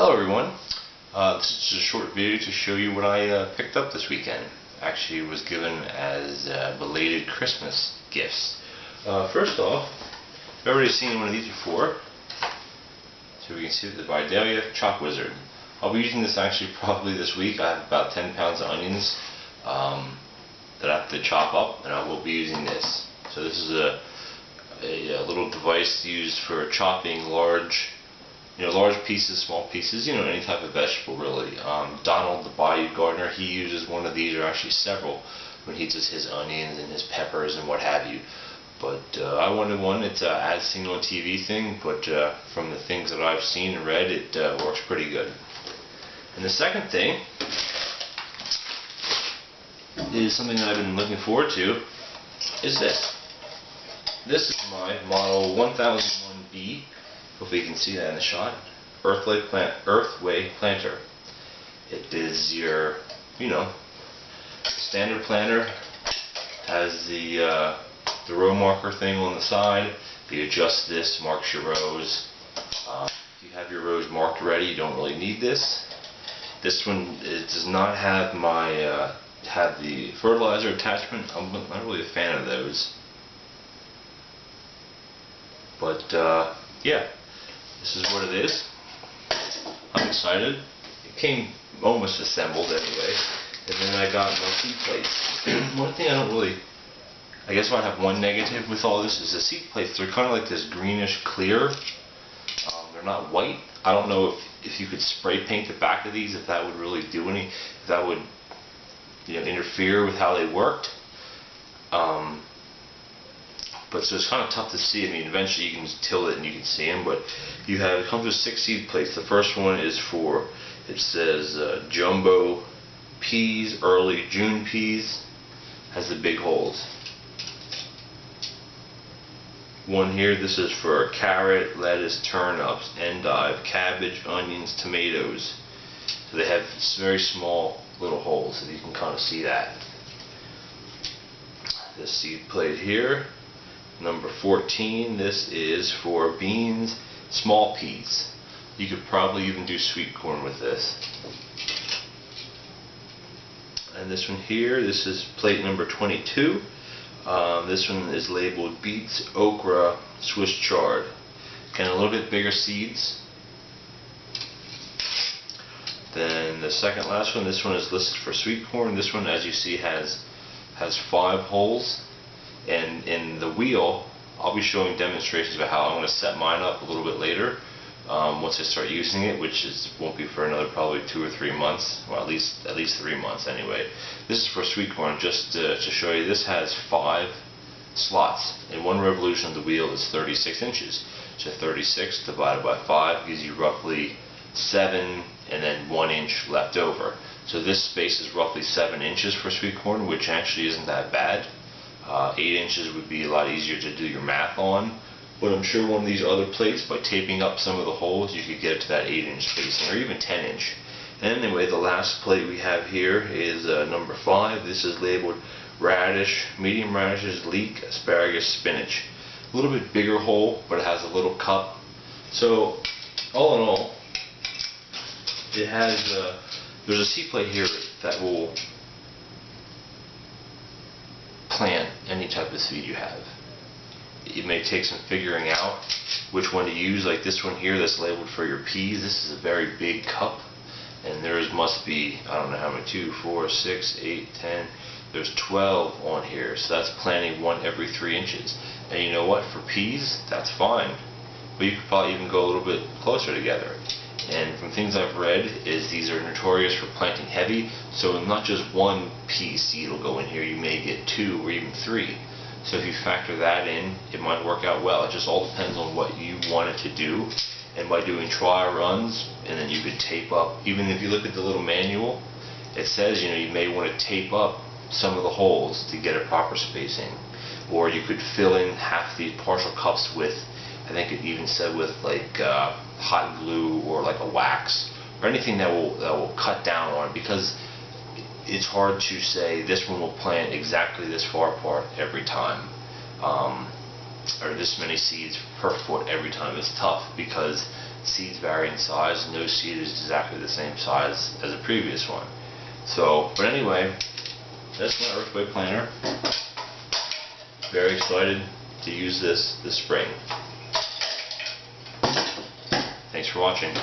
Hello everyone, this is just a short video to show you what I picked up this weekend. Actually, it was given as belated Christmas gifts. First off, I've already seen one of these before, so we can see the Vidalia Chop Wizard. I'll be using this actually probably this week. I have about 10 pounds of onions that I have to chop up, and I will be using this. So this is a little device used for chopping large pieces, small pieces, any type of vegetable really. Donald the Bayou Gardener, he uses one of these, or actually several, when he does his onions and his peppers and what have you. But I wanted one. It's as seen on TV thing, but from the things that I've seen and read, it works pretty good. And the second thing is something that I've been looking forward to, is this. This is my model 1001B. Hopefully you can see that in the shot. Earthway planter. It is your, standard planter. Has the row marker thing on the side. If you adjust this, marks your rows. If you have your rows marked already, you don't really need this. This one, it does not have have the fertilizer attachment. I'm not really a fan of those. But yeah. This is what it is. I'm excited. It came almost assembled anyway. And then I got my seed plates. One thing I guess I have one negative with all this is the seed plates. They're kind of like this greenish clear. They're not white. I don't know if you could spray paint the back of these, if that would really do if that would interfere with how they worked. But so it's kind of tough to see. I mean, eventually you can tilt it and you can see them. But it comes with 6 seed plates. The first one is for, it says jumbo peas, early June peas. Has the big holes. One here, this is for carrot, lettuce, turnips, endive, cabbage, onions, tomatoes. So they have very small little holes, so you can kind of see that. This seed plate here. Number 14, this is for beans, small peas. You could probably even do sweet corn with this. And this one here, this is plate number 22. This one is labeled beets, okra, Swiss chard. Again, a little bit bigger seeds. Then the second last one, this one is listed for sweet corn. This one, as you see, has 5 holes. And in the wheel, I'll be showing demonstrations about how I'm going to set mine up a little bit later, once I start using it, which won't be for another probably 2 or 3 months, well at least 3 months anyway. This is for sweet corn. Just to show you, this has 5 slots, and one revolution of the wheel is 36 inches. So 36 divided by 5 gives you roughly 7, and then 1 inch left over. So this space is roughly 7 inches for sweet corn, which actually isn't that bad. 8 inches would be a lot easier to do your math on, but I'm sure one of these other plates, by taping up some of the holes, you could get to that 8-inch spacing, or even 10 inch. And anyway, the last plate we have here is number 5. This is labeled radish, medium radishes, leek, asparagus, spinach. A little bit bigger hole, but it has a little cup. So all in all, it has there's a seed plate here that will plant any type of seed you have. It may take some figuring out which one to use, like this one here that's labeled for your peas. This is a very big cup, and there's must be, I don't know how many, 2, 4, 6, 8, 10, there's 12 on here, so that's planting 1 every 3 inches. And you know what, for peas, that's fine, but you could probably even go a little bit closer together. And from things I've read, is these are notorious for planting heavy, so not just 1 pea seed will go in here, you may get 2 or even 3. So if you factor that in, it might work out well. It just all depends on what you want it to do. And by doing trial runs, and then you could tape up, even if you look at the little manual, it says you may want to tape up some of the holes to get a proper spacing. Or you could fill in half these partial cups with, I think it even said with like hot glue or like a wax or anything that will cut down on it, because it's hard to say this one will plant exactly this far apart every time, or this many seeds per foot every time. It's tough because seeds vary in size. No seed is exactly the same size as a previous one. So, but anyway, that's my Earthway planter. Very excited to use this spring. Thanks for watching.